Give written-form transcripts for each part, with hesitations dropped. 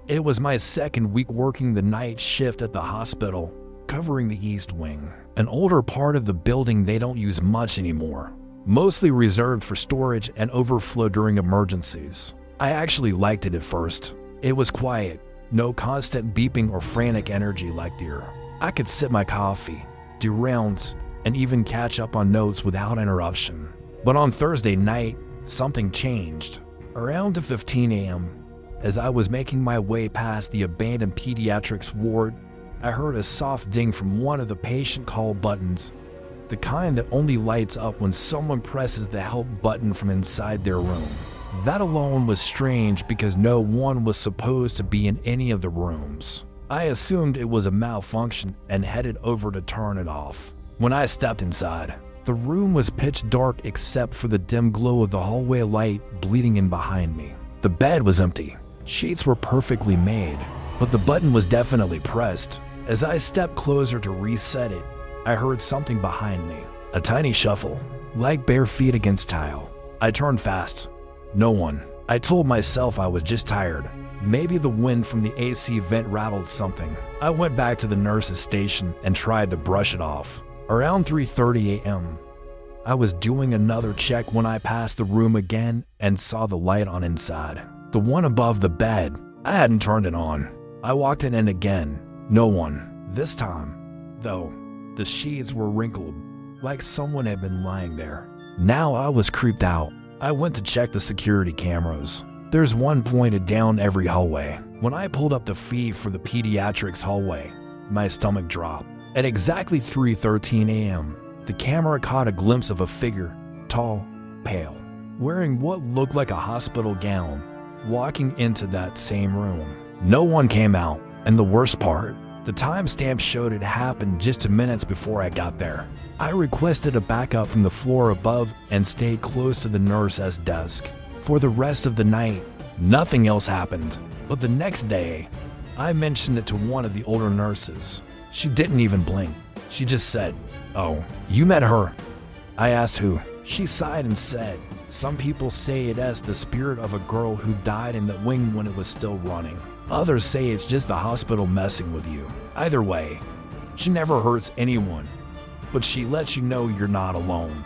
It was my second week working the night shift at the hospital, covering the East Wing, an older part of the building they don't use much anymore, mostly reserved for storage and overflow during emergencies. I actually liked it at first. It was quiet, no constant beeping or frantic energy like there. I could sip my coffee, do rounds, and even catch up on notes without interruption. But on Thursday night, something changed. Around 2:15 a.m., as I was making my way past the abandoned pediatrics ward, I heard a soft ding from one of the patient call buttons, the kind that only lights up when someone presses the help button from inside their room. That alone was strange because no one was supposed to be in any of the rooms. I assumed it was a malfunction and headed over to turn it off. When I stepped inside, the room was pitch dark except for the dim glow of the hallway light bleeding in behind me. The bed was empty. Sheets were perfectly made, but the button was definitely pressed. As I stepped closer to reset it, I heard something behind me. A tiny shuffle, like bare feet against tile. I turned fast. No one. I told myself I was just tired. Maybe the wind from the AC vent rattled something. I went back to the nurse's station and tried to brush it off. Around 3:30 a.m., I was doing another check when I passed the room again and saw the light on inside. The one above the bed. I hadn't turned it on. I walked in and again. No one. This time, though, the sheets were wrinkled, like someone had been lying there. Now I was creeped out. I went to check the security cameras. There's one pointed down every hallway. When I pulled up the feed for the pediatrics hallway, my stomach dropped. At exactly 3:13 a.m., the camera caught a glimpse of a figure, tall, pale, wearing what looked like a hospital gown, walking into that same room. No one came out, and the worst part, the timestamp showed it happened just 2 minutes before I got there. I requested a backup from the floor above and stayed close to the nurse's desk. For the rest of the night, nothing else happened. But the next day, I mentioned it to one of the older nurses. She didn't even blink. She just said, "Oh, you met her?" I asked who. She sighed and said, "Some people say it is the spirit of a girl who died in the wing when it was still running. Others say it's just the hospital messing with you. Either way, she never hurts anyone, but she lets you know you're not alone."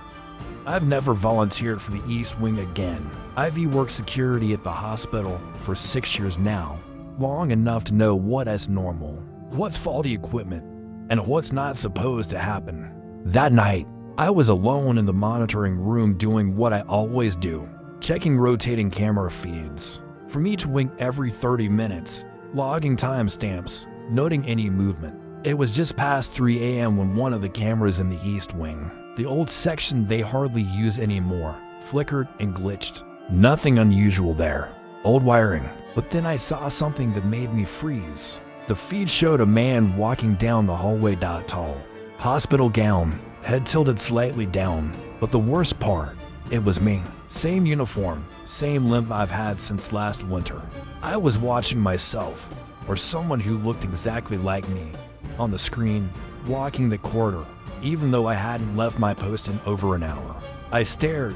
I've never volunteered for the East Wing again. I've worked security at the hospital for 6 years now, long enough to know what is normal, what's faulty equipment, and what's not supposed to happen. That night, I was alone in the monitoring room doing what I always do, checking rotating camera feeds from each wing every 30 minutes, logging timestamps, noting any movement. It was just past 3 a.m. when one of the cameras in the East Wing, the old section they hardly use anymore, flickered and glitched. Nothing unusual there, old wiring. But then I saw something that made me freeze. The feed showed a man walking down the hallway, tall, hospital gown, head tilted slightly down. But the worst part, it was me. Same uniform, same limp I've had since last winter. I was watching myself, or someone who looked exactly like me, on the screen, walking the corridor, even though I hadn't left my post in over an hour. I stared,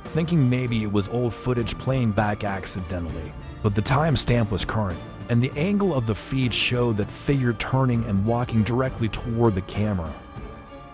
thinking maybe it was old footage playing back accidentally, but the timestamp was current, and the angle of the feed showed that figure turning and walking directly toward the camera.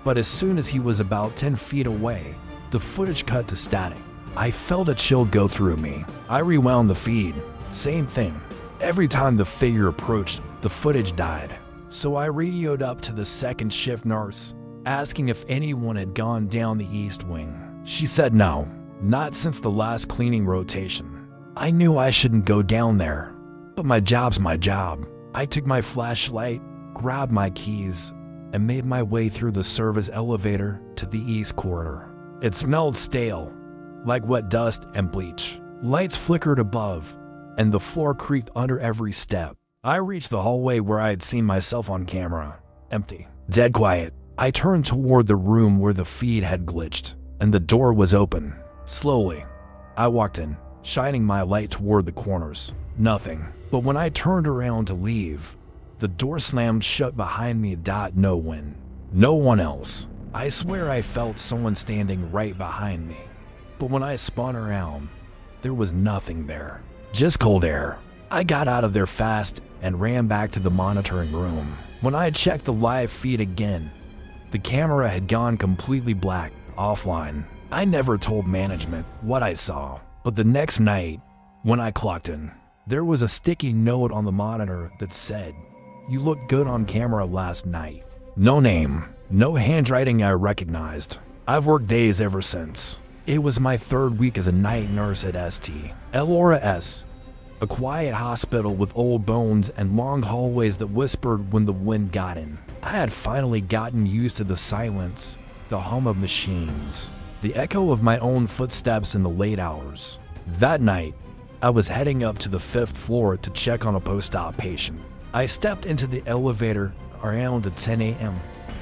But as soon as he was about 10 feet away, the footage cut to static. I felt a chill go through me. I rewound the feed. Same thing. Every time the figure approached, the footage died. So I radioed up to the second shift nurse, asking if anyone had gone down the East Wing. She said no, not since the last cleaning rotation. I knew I shouldn't go down there, but my job's my job. I took my flashlight, grabbed my keys, and made my way through the service elevator to the East Corridor. It smelled stale, like wet dust and bleach. Lights flickered above, and the floor creaked under every step. I reached the hallway where I had seen myself on camera. Empty. Dead quiet. I turned toward the room where the feed had glitched, and the door was open. Slowly, I walked in, shining my light toward the corners. Nothing. But when I turned around to leave, the door slammed shut behind me. No one. No one else. I swear I felt someone standing right behind me. But when I spun around, there was nothing there. Just cold air. I got out of there fast and ran back to the monitoring room. When I checked the live feed again, the camera had gone completely black, offline. I never told management what I saw, but the next night, when I clocked in, there was a sticky note on the monitor that said, "You looked good on camera last night." No name, no handwriting I recognized. I've worked days ever since. It was my third week as a night nurse at St. Elora S., a quiet hospital with old bones and long hallways that whispered when the wind got in. I had finally gotten used to the silence, the hum of machines, the echo of my own footsteps in the late hours. That night, I was heading up to the 5th floor to check on a post-op patient. I stepped into the elevator around at 10 a.m.,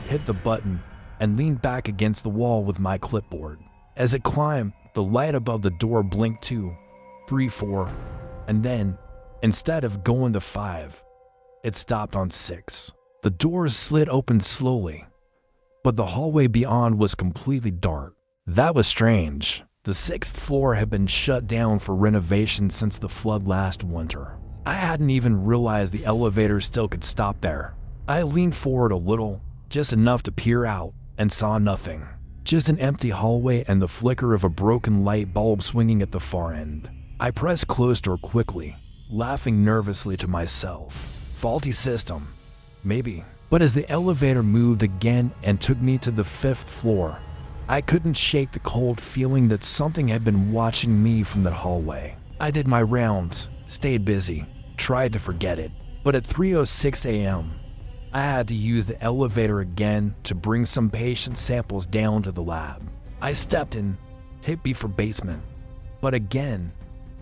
hit the button, and leaned back against the wall with my clipboard. As it climbed, the light above the door blinked 2, 3, 4, and then, instead of going to 5, it stopped on 6. The doors slid open slowly, but the hallway beyond was completely dark. That was strange. The 6th floor had been shut down for renovation since the flood last winter. I hadn't even realized the elevator still could stop there. I leaned forward a little, just enough to peer out, and saw nothing. Just an empty hallway and the flicker of a broken light bulb swinging at the far end. I pressed closer quickly, laughing nervously to myself. Faulty system, maybe. But as the elevator moved again and took me to the 5th floor, I couldn't shake the cold feeling that something had been watching me from that hallway. I did my rounds, stayed busy, tried to forget it. But at 3:06 a.m., I had to use the elevator again to bring some patient samples down to the lab. I stepped in, hit B for basement, but again,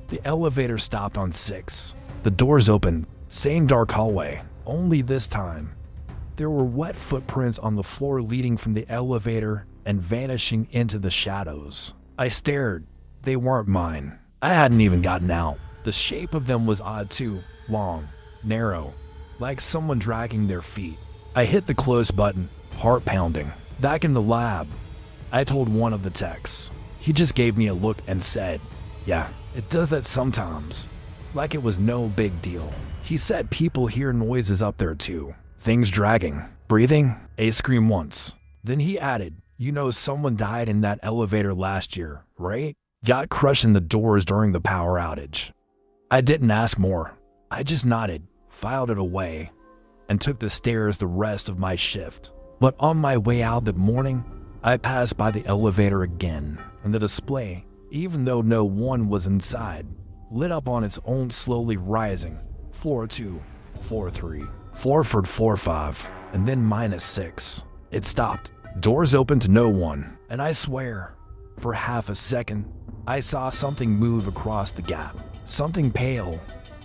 the elevator stopped on 6. The doors opened, same dark hallway, only this time there were wet footprints on the floor leading from the elevator and vanishing into the shadows. I stared. They weren't mine. I hadn't even gotten out. The shape of them was odd too, long, narrow, like someone dragging their feet. I hit the close button, heart pounding. Back in the lab, I told one of the techs. He just gave me a look and said, "Yeah, it does that sometimes." Like it was no big deal. He said people hear noises up there too. Things dragging, breathing. I screamed once. Then he added, "You know someone died in that elevator last year, right? Got crushed in the doors during the power outage." I didn't ask more. I just nodded, filed it away, and took the stairs the rest of my shift. But on my way out that morning, I passed by the elevator again, and the display, even though no one was inside, lit up on its own, slowly rising. Floor 2, floor 3, Forford floor 5, and then -6. It stopped. Doors open to no one, and I swear, for half a second, I saw something move across the gap. Something pale,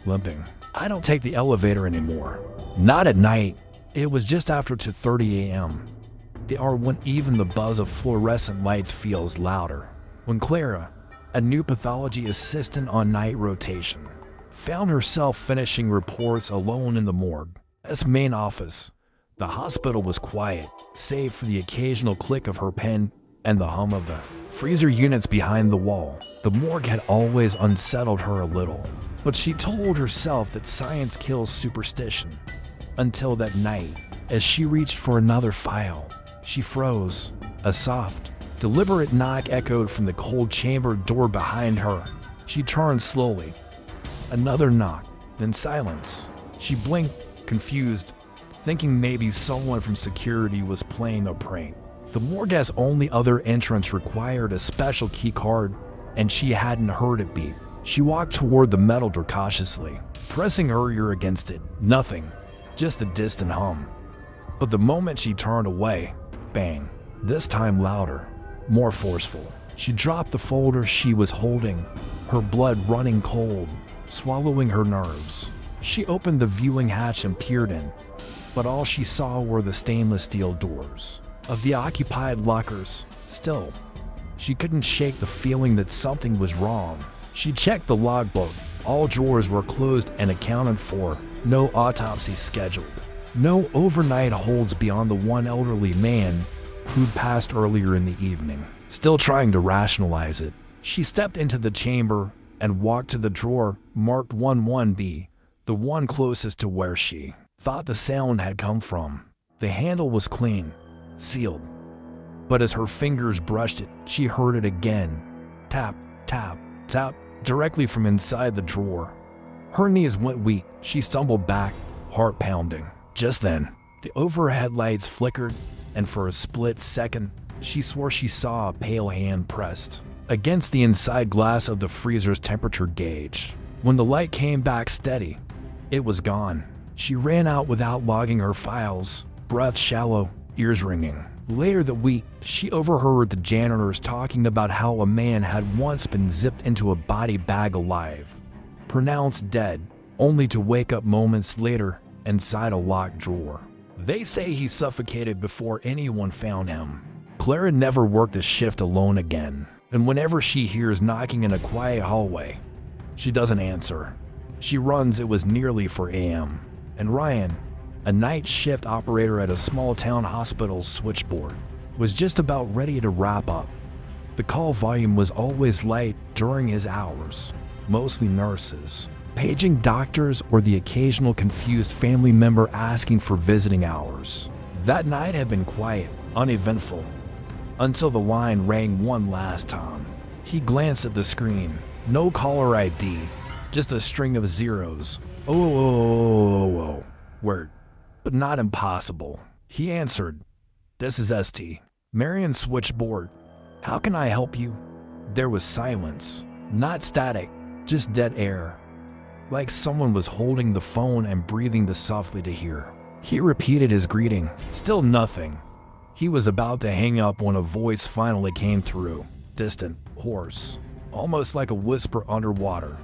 limping. I don't take the elevator anymore. Not at night. It was just after 2:30 a.m. The hour when even the buzz of fluorescent lights feels louder. When Clara, a new pathology assistant on night rotation, found herself finishing reports alone in the morgue. As main office, the hospital was quiet, save for the occasional click of her pen and the hum of the freezer units behind the wall. The morgue had always unsettled her a little, but she told herself that science kills superstition. Until that night, as she reached for another file, she froze. A soft, deliberate knock echoed from the cold chamber door behind her. She turned slowly. Another knock, then silence. She blinked, confused, thinking maybe someone from security was playing a prank. The morgue's only other entrance required a special key card, and she hadn't heard it beep. She walked toward the metal door cautiously, pressing her ear against it. Nothing, just a distant hum. But the moment she turned away, bang, this time louder, more forceful. She dropped the folder she was holding, her blood running cold, swallowing her nerves. She opened the viewing hatch and peered in, but all she saw were the stainless steel doors of the occupied lockers. Still, she couldn't shake the feeling that something was wrong. She checked the logbook. All drawers were closed and accounted for. No autopsy scheduled. No overnight holds beyond the one elderly man who'd passed earlier in the evening. Still trying to rationalize it, she stepped into the chamber and walked to the drawer marked 11B, the one closest to where she thought the sound had come from. The handle was clean, sealed, but as her fingers brushed it, she heard it again. Tap, tap, tap, directly from inside the drawer. Her knees went weak. She stumbled back, heart pounding. Just then, the overhead lights flickered, and for a split second, she swore she saw a pale hand pressed against the inside glass of the freezer's temperature gauge. When the light came back steady, it was gone. She ran out without logging her files, breath shallow, ears ringing. Later that week, she overheard the janitors talking about how a man had once been zipped into a body bag alive, pronounced dead, only to wake up moments later inside a locked drawer. They say he suffocated before anyone found him. Clara never worked a shift alone again, and whenever she hears knocking in a quiet hallway, she doesn't answer. She runs. It was nearly 4 a.m., and Ryan, a night shift operator at a small town hospital's switchboard, was just about ready to wrap up. The call volume was always light during his hours, mostly nurses, paging doctors or the occasional confused family member asking for visiting hours. That night had been quiet, uneventful, until the line rang one last time. He glanced at the screen. No caller ID, just a string of zeros. Oh. Word, but not impossible. He answered. This is ST. Marion switchboard. How can I help you? There was silence. Not static, just dead air. Like someone was holding the phone and breathing the softly to hear. He repeated his greeting. Still nothing. He was about to hang up when a voice finally came through. Distant, hoarse, almost like a whisper underwater.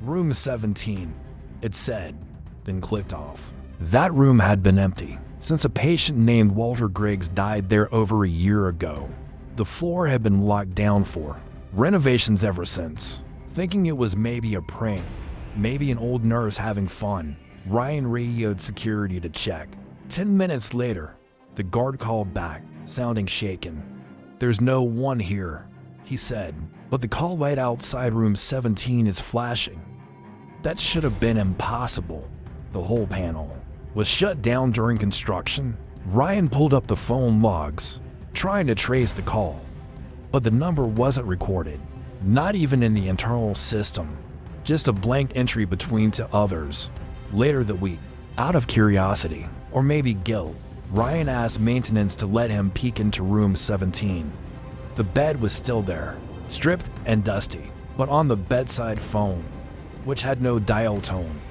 Room 17, it said, then clicked off. That room had been empty since a patient named Walter Griggs died there over a year ago. The floor had been locked down for renovations ever since. Thinking it was maybe a prank, maybe an old nurse having fun, Ryan radioed security to check. 10 minutes later, the guard called back, sounding shaken. There's no one here, he said, but the call light outside room 17 is flashing. That should have been impossible. The whole panel was shut down during construction. Ryan pulled up the phone logs, trying to trace the call, but the number wasn't recorded, not even in the internal system, just a blank entry between two others. Later that week, out of curiosity, or maybe guilt, Ryan asked maintenance to let him peek into room 17. The bed was still there, stripped and dusty, but on the bedside phone, which had no dial tone,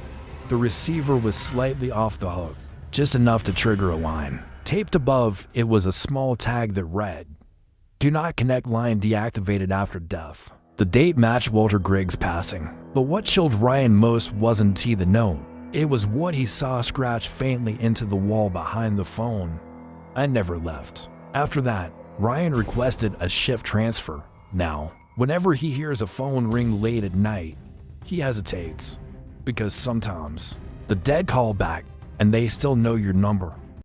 the receiver was slightly off the hook, just enough to trigger a line. Taped above it was a small tag that read, "Do not connect, line deactivated after death." The date matched Walter Griggs' passing, but what chilled Ryan most wasn't the note. It was what he saw scratched faintly into the wall behind the phone. "I never left." After that, Ryan requested a shift transfer. Now, whenever he hears a phone ring late at night, he hesitates, because sometimes the dead call back and they still know your number.